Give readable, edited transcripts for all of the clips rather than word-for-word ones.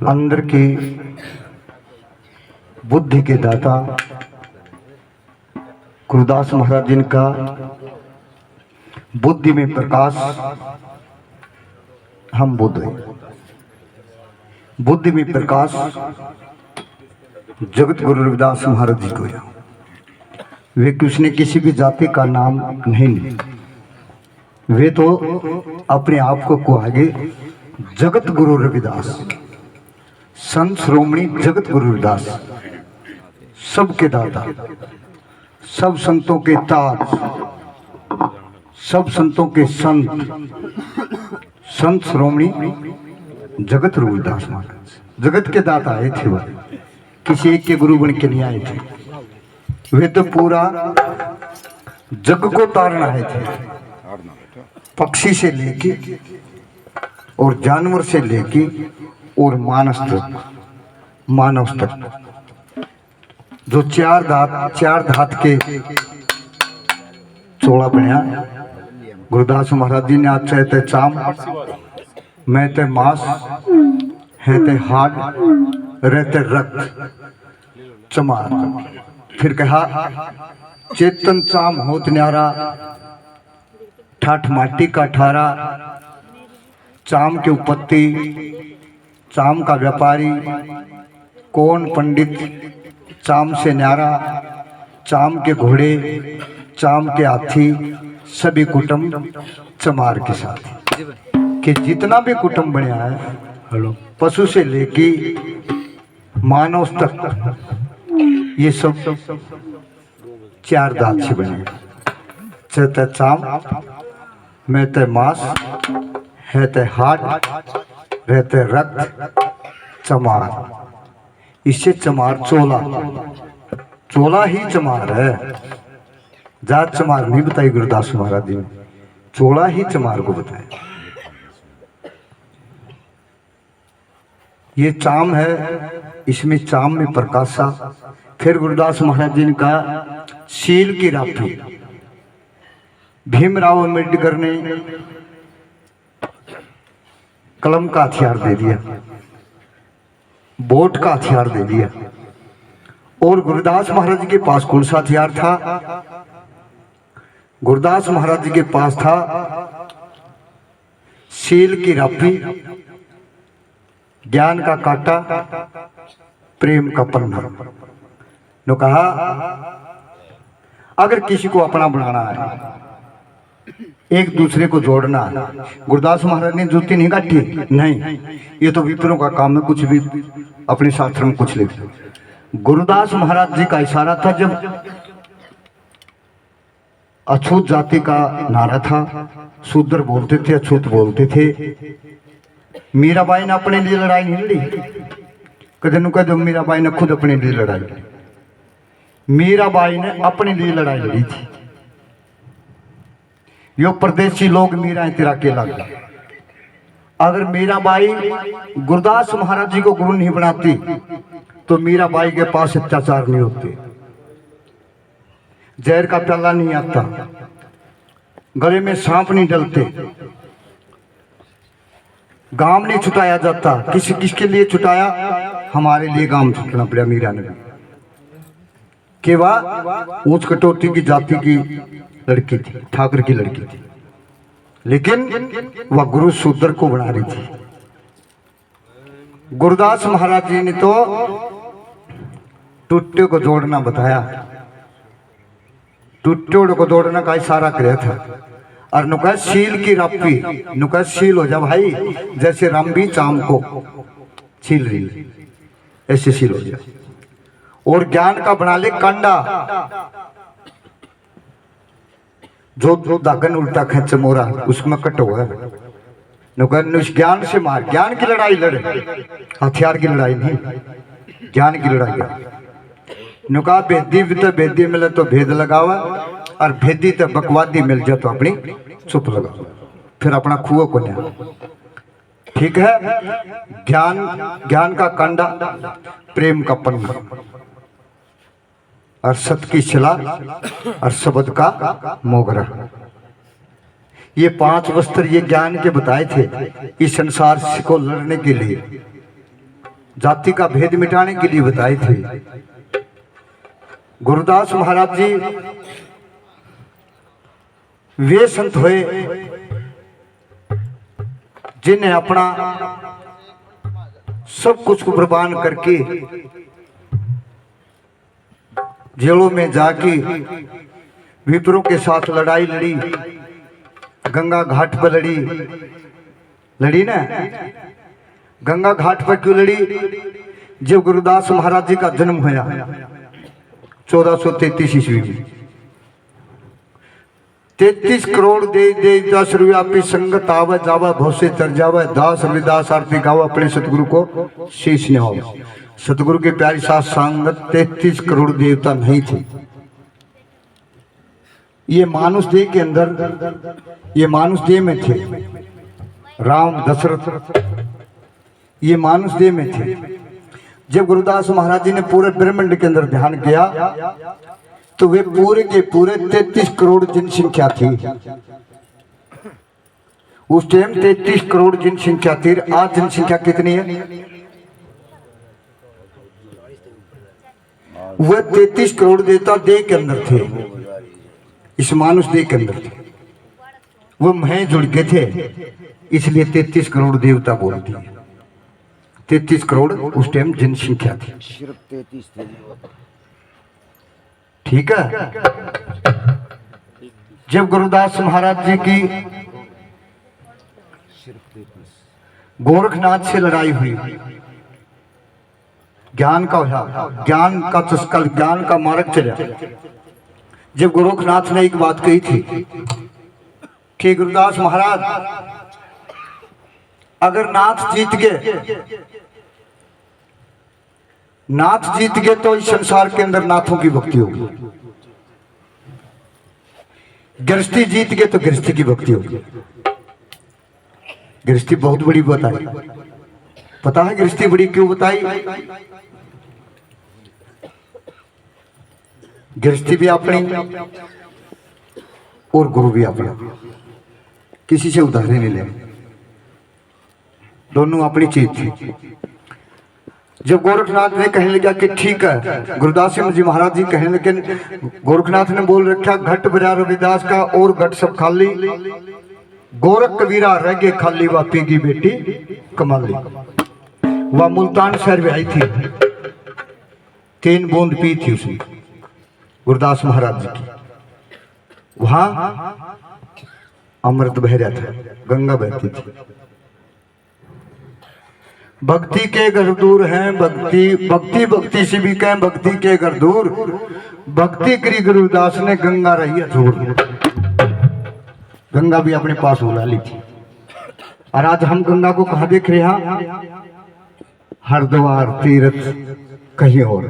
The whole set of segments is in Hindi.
अंदर की बुद्धि के दाता गुरुदास महाराज जिनका बुद्धि में प्रकाश हम बुद्ध हैं। बुद्धि में प्रकाश जगत गुरु रविदास महाराज जी को है। वे किसने किसी भी जाति का नाम नहीं लिया, वे तो अपने आप को आगे जगत गुरु रविदास, संत श्रोमणी जगत गुरु रविदास, सबके दाता, सब संतों के ताज, सब संतों के संत, संत श्रोमणी जगत गुरु रविदास महाराज जगत के दाता आए थे। वह किसी एक के गुरु बन के नहीं आए थे, वे तो पूरा जग को तारना आए थे। पक्षी से लेके और जानवर से लेके और मानव तक जो चार धात के चोला बनया गुरुदास महाराज जी ने आज चाहे ते चाम मैं ते मांस है ते हाड रहते रक्त चमार। फिर कहा चेतन चाम होत न्यारा ठाठ माटी का ठारा, चाम के उपत्ति, चाम का व्यापारी, कौन पंडित, चाम से न्यारा, चाम के घोड़े, चाम के हाथी, सभी कुटुंब चमार के साथ कि जितना भी कुटुंब बनया है पशु से लेके मानव तक ये सब चार दांत से बने। चेते चाम मैं ते मांस है ते हाड रहते रक्त चमार। इससे चमार चोला ही चमार है, जात चमार नहीं बताई गुरुदास महाराज जी ने, चोला ही चमार को बताया। ये चाम है, इसमें चाम में प्रकाशा। फिर गुरुदास महाराज जी ने कहा शील की राखी। भीमराव अम्बेडकर ने कलम का हथियार दे दिया, वोट का हथियार दे दिया, और गुरुदास महाराज जी के पास कौन सा हथियार था? गुरुदास महाराज जी के पास था शील की राखी, ज्ञान का कांटा, प्रेम का पन्ना। ने कहा अगर किसी को अपना बनाना है, एक दूसरे को जोड़ना है, गुरुदास महाराज ने जूती नहीं काटी, नहीं, ये तो विप्रों का काम है, कुछ भी अपने शास्त्र में कुछ लिखते। गुरुदास महाराज जी का इशारा था, जब अछूत जाति का नारा था, शूद्र बोलते थे, अछूत बोलते थे। मीराबाई ने अपने लिए लड़ाई नहीं लड़ी, कदे नु कदे मीराबाई ने खुद अपने लिए लड़ाई लड़ी। मीराबाई ने अपने लिए लड़ाई लड़ी थी। यो परदेसी लोग मीरा तेरा के लग। अगर मीराबाई गुरुदास महाराज जी को गुरु नहीं बनाती तो मीराबाई के पास अत्याचार नहीं होते, जहर का प्याला नहीं आता, गले में सांप नहीं डलते, गांव नहीं छुटाया जाता। किसके लिए छुटाया? हमारे लिए गांव छुटना पड़ा मीरा ने। कि वह ऊंच कटौती की जाति की लड़की थी, ठाकर की लड़की थी, लेकिन वह गुरु शूद्र को बना रही थी। गुरुदास महाराज जी ने तो टूटे को जोड़ना बताया, टूटे को जोड़ना का इशारा किया था। और नुका शील की रापी, नुका शील हो जा भाई, जैसे रामबी चाम को छील रही ऐसे शील हो जा। और ज्ञान का बना ले कांडा, जो दागन उल्टा खेच मोरा उसमें कटो है। नुका ज्ञान से मार, ज्ञान की लड़ाई लड़े, हथियार की लड़ाई नहीं, ज्ञान की लड़ाई है। नुका भेदी तो भेदी मिले तो भेद लगावा, और भेदी तो बकवादी मिल जाए तो अपनी चुप लगाओ, फिर अपना खुआ को न्या। ठीक है, ज्ञान का कांडा, प्रेम का पन्ना, और सत की शिला, और शब्द का मोगरा। ये 5 वस्त्र ये ज्ञान के बताए थे इस संसार को लड़ने के लिए। जाति का भेद मिटाने के लिए बताए थे। गुरुदास महाराज जी वे संत हुए जिन्हें अपना सब कुछ को कुर्बान करके जेलों में जाके विप्रों के साथ लड़ाई लड़ी, गंगा घाट पर लड़ी ना। गंगा घाट पर क्यों लड़ी? जब गुरुदास महाराज जी का जन्म हुआ 1433 ईस्वी में, 33 करोड़ दे 10 रुपया की संगत आवे जावे भौसे तर जावे, दास रविदास आरती गावे अपने सतगुरु को शीश निभावे। सतगुरु के प्यारी साथ संगत 33 करोड़ देवता नहीं थे। ये मानुष देह के अंदर, ये मानुष देह में थे। राम दशरथ ये मानुष देह में थे। जब गुरुदास महाराज जी ने पूरे ब्रह्मांड के अंदर ध्यान किया तो वे पूरे के पूरे 33 करोड़ जनसंख्या थी। उस टाइम 33 करोड़ जनसंख्या थी। आज जनसंख्या कितनी है? वह 33 करोड़ देवता देह के अंदर थे, इस मानुष देह के अंदर थे। वो मैं जुड़ के थे, इसलिए 33 करोड़ देवता बोल दिए। 33 करोड़ उस टाइम जनसंख्या थी। सिर्फ 33 थे। ठीक है। जब गुरुदास महाराज जी की गोरखनाथ से लड़ाई हुई, ज्ञान का ज्ञान का चस्का, ज्ञान का मार्ग चला। जब गोरखनाथ ने एक बात कही थी कि गुरुदास महाराज अगर नाथ जीत गए, नाथ जीत गए तो इस संसार के अंदर नाथों की भक्ति होगी। गृहस्थी जीत गए तो गृहस्थी की भक्ति होगी। गृहस्थी बहुत बड़ी बताई। पता है गृहस्थी बड़ी क्यों बताई? गृहस्थी भी अपनी और गुरु भी अपना, किसी से उधार नहीं ले, दोनों अपनी चीज थी। जब गोरखनाथ ने कहने लगा कि ठीक है, गुरुदास जी महाराज जी कहने लगे, गोरखनाथ ने बोल रखा घट भरा रविदास का और घट सब खाली, गोरख कबीरा रह गए खाली, वापी की बेटी कमाली। वह मुल्तान शहर में आई थी, 3 बूंद पी थी उसने गुरुदास महाराज जी की। वहां अमृत बह रहा था, गंगा बहती थी। भक्ति के घर दूर हैं, भक्ति भक्ति भक्ति से भी कहें भक्ति के घर दूर, भक्ति करी गुरुदास ने गंगा रही हजूर। गंगा भी अपने पास बुला ली थी। और आज हम गंगा को कहाँ देख रहे हैं? हरिद्वार तीर्थ कहीं और।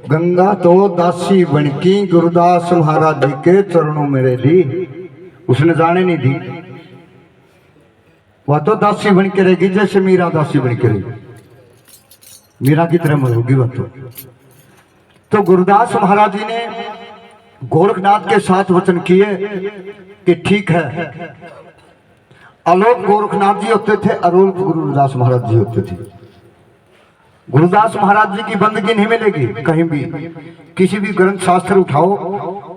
गंगा तो दासी बनकी गुरुदास महाराज जी के चरणों में रही, उसने जाने नहीं दी। वह तो दासी बन के रहेगी जैसे मीरा दासी बन के रहेगी, मीरा की तरह मरोगी वह तो गुरुदास महाराज जी ने गोरखनाथ के साथ वचन किए कि ठीक है, अलोक गोरखनाथ जी होते थे, अलोक गुरुदास महाराज जी होते थे। गुरुदास महाराज जी की बंदगी नहीं मिलेगी कहीं भी। किसी भी ग्रंथ शास्त्र उठाओ,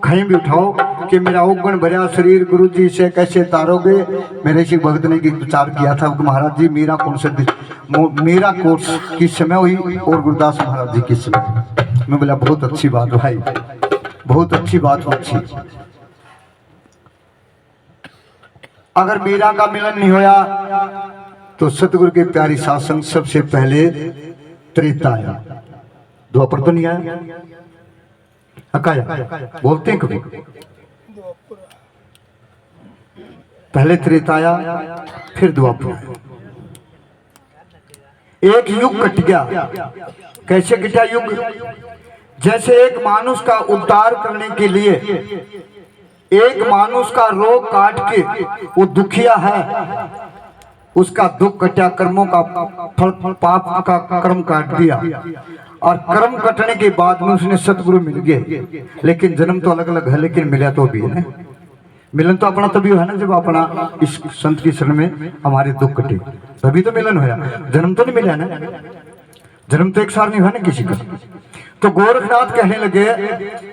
कहीं भी उठाओ कि मेरा औगण भरा शरीर गुरु जी से कैसे तारोगे। मेरे से भक्त ने विचार किया था महाराज जी मेरा कौन सा मेरा कोर्स किस समय हुई और गुरुदास महाराज जी किस समय। मैं बोला बहुत अच्छी बात भाई, बहुत अच्छी बात अच्छी। अगर मीरा का मिलन नहीं होया तो सतगुरु के प्यारी शासन सबसे पहले त्रेता आया, द्वापर तो नहीं आया। अकाया बोलते हैं कभी, पहले त्रेता आया फिर द्वापर आया। एक युग कट गया। कैसे कटा युग? जैसे एक मानुष का उद्धार करने के लिए, एक मानुष का रोग काट के वो दुखिया है, उसका दुख कटा, कर्मों का फल पाप का कर्म काट दिया और कर्म कटने के बाद में उसने सतगुरु मिल गए। लेकिन जन्म तो अलग अलग है, लेकिन मिला तो भी है। मिलन तो अपना तभी है ना जब अपना इस संत की शरण में हमारे दुख कटे, तभी तो मिलन होया। जन्म तो नहीं मिला ना, जन्म तो एक सार नहीं है ना किसी का। तो गोरखनाथ कहने लगे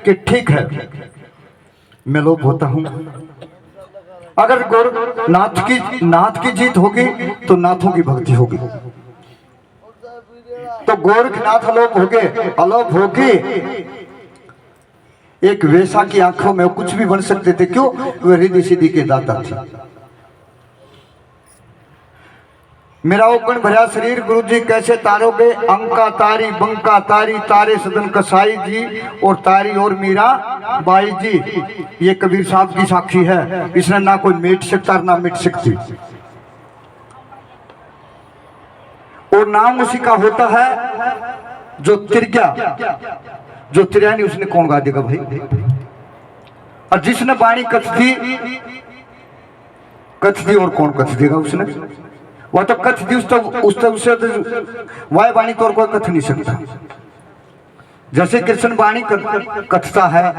कि ठीक है, मैं लोभ होता हूं। अगर नाथ की जीत होगी तो नाथों की भक्ति होगी। तो गोरखनाथ अलोप होके एक वेश्या की आंखों में कुछ भी बन सकते थे। क्यों? वे रिद्धि सिद्धि के दाता थे। मेरा ओगन भरा शरीर गुरु जी कैसे तारोगे, अंका तारी बंका तारी तारे सदन कसाई जी और तारी और मीरा बाई जी। ये कबीर साहब की साक्षी है, इसने ना कोई मिट सकता ना मिट सकती। और नाम उसी का होता है जो तिरग्या, जो तिरया नहीं उसने कौन गा देगा भाई। और जिसने बाणी कथ दी और कौन कथ देगा उसने। वह तो कथ दी उससे वह बाणी तो और कोई कथ नहीं सकता। जैसे कृष्ण बाणी कथता है,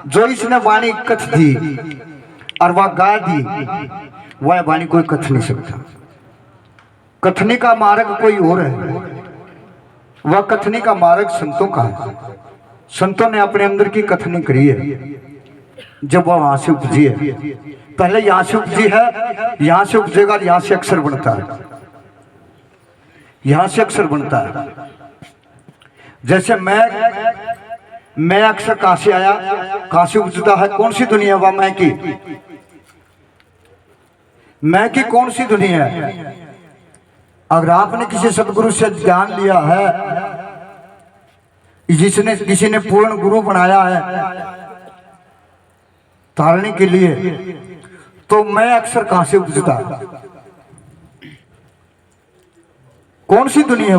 जो इसने बाणी कथ दी और वह गा दी, वह बाणी कोई कथ नहीं सकता। कथनी का मार्ग कोई और है, वह कथनी का मार्ग संतों का है। संतों ने अपने अंदर की कथनी करी है। जब वह वहां से उपजी है, पहले यहां से उपजी है, यहां से उपजेगा, यहां से अक्षर बनता है, यहां से अक्षर बनता है। जैसे मैं अक्षर कहां से आया, कहां से उपजता है, कौन सी दुनिया वह मैं की कौन सी दुनिया है। अगर आपने किसी सदगुरु से ज्ञान लिया है, जिसने किसी ने पूर्ण गुरु बनाया है तारने के लिए, तो मैं अक्षर कहां से उपजता, कौन सी दुनिया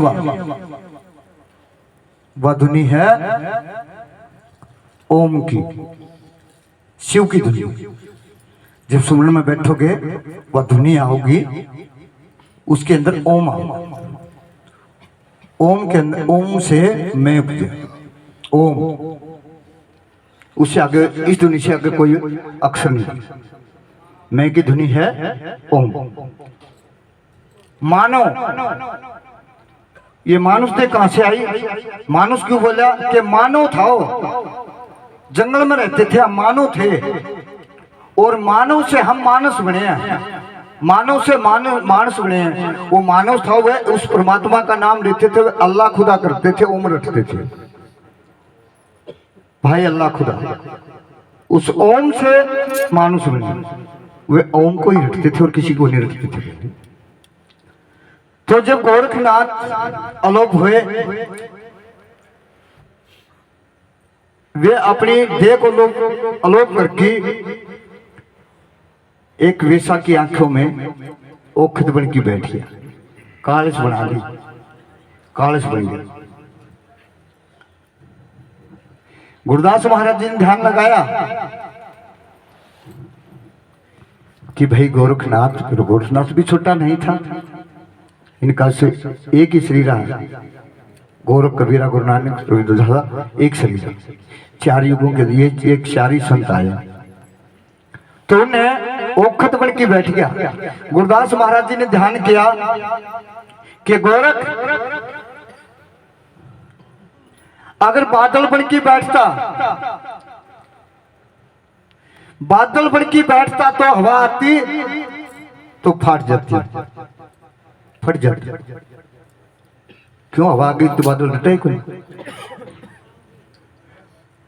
वह दुनिया है ओम की, शिव की दुनिया। जब सुमरन में बैठोगे वह दुनिया होगी, उसके अंदर ओम आओ। ओम के अंदर, ओम से मैं उपजे, ओम, उससे आगे इस दुनिया से आगे कोई अक्षर नहीं। मैं की ध्वनि है ओम। मानव, ये मानुष ने कहां से आई, मानुष क्यों बोला कि मानव था, जंगल में रहते थे, हम मानव थे, और मानव से हम मानस बने हैं, मानव से मानस बने हैं। वो मानव था, वह उस परमात्मा का नाम लेते थे, अल्लाह खुदा करते थे, ओम रटते थे भाई, अल्लाह खुदा। उस ओम से मानुष बने, वे ओम को ही रटते थे और किसी को नहीं रटते थे। तो जब गोरखनाथ अलोप हुए, वे अपनी देह को अलोप करके एक वेश्या की आंखों में ओखद बन की बैठ गया, कालस बना ली, कालस बन गया। गुरुदास महाराज जी ने ध्यान लगाया कि भाई गोरखनाथ भी छोटा नहीं था, इनका से एक ही शरीर है, गोरख कबीरा गुरु नानक रविदास एक शरीर, चार युगों के लिए एक चार संत आए। तो उन्हें ओखत बन के बैठ गया। गुरुदास महाराज जी ने ध्यान किया कि गोरख अगर बादल बन के बैठता, बादल बन के बैठता तो हवा आती तो फट जाती, फट जाती। क्यों? हवा गई तो बादल हटे कोई।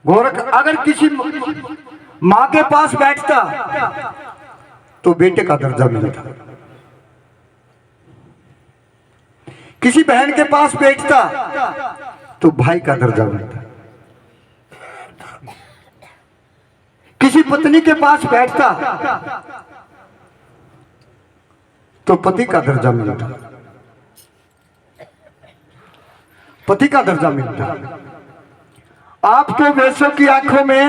गोरख अगर किसी मां के पास बैठता तो बेटे का दर्जा मिलता, किसी बहन के पास बैठता तो भाई का दर्जा मिलता, किसी पत्नी के पास बैठता तो पति का दर्जा मिलता, पति का दर्जा मिलता। आप तो वैसों की आंखों में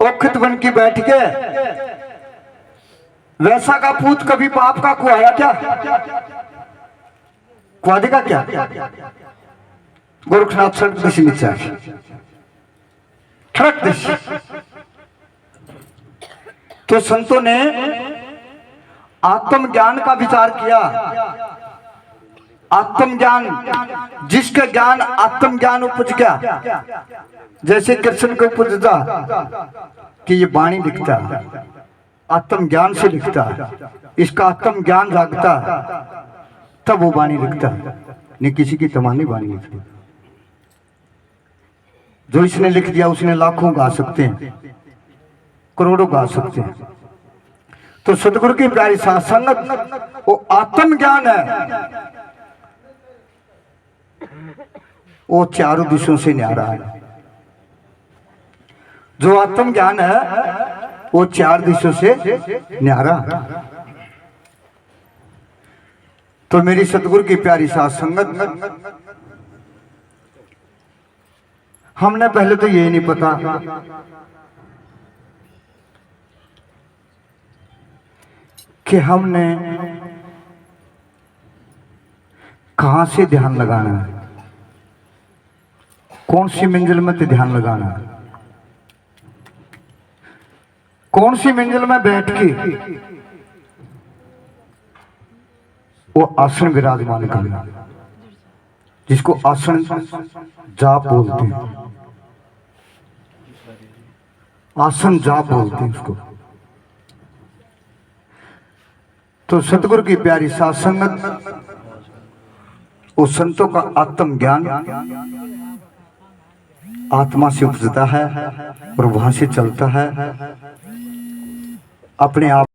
ओखत बन के बैठ गए, वैसा का पूत कभी बाप का कुआया क्या, कुआ देगा क्या? गोरखनाथ सड़क दिशा नीचे ठड़क दिशा। तो संतों ने आत्मज्ञान का विचार किया आत्मज्ञान, जिसका ज्ञान आत्मज्ञान उपज गया, जैसे कृष्ण को उपजता कि ये वाणी लिखता, आत्मज्ञान से लिखता, इसका आत्मज्ञान जागता, तब वो वाणी लिखता, नहीं किसी की तमानी वाणी लिखती। जो इसने लिख दिया उसने लाखों गा सकते हैं, करोड़ों गा सकते हैं। तो सतगुरु की प्यारी साथ संगत वो आत्मज्ञान है, वो चारों दिशों से न्यारा है। जो आत्मज्ञान है वो चार दिशों से न्यारा है। तो मेरी सतगुरु की प्यारी साथ संगत, हमने पहले तो ये नहीं पता कि हमने कहां से ध्यान लगाना है, कौन सी मंजिल में ध्यान लगाना है, कौन सी मंजिल में बैठ के वो आसन विराजमान करना, जिसको आसन जाप बोलते हैं, आसन जाप बोलते हैं उसको। तो सतगुरु की प्यारी साथ संगत, उस संतों का आत्मज्ञान आत्मा से उपजता है और वहां से चलता है अपने आप।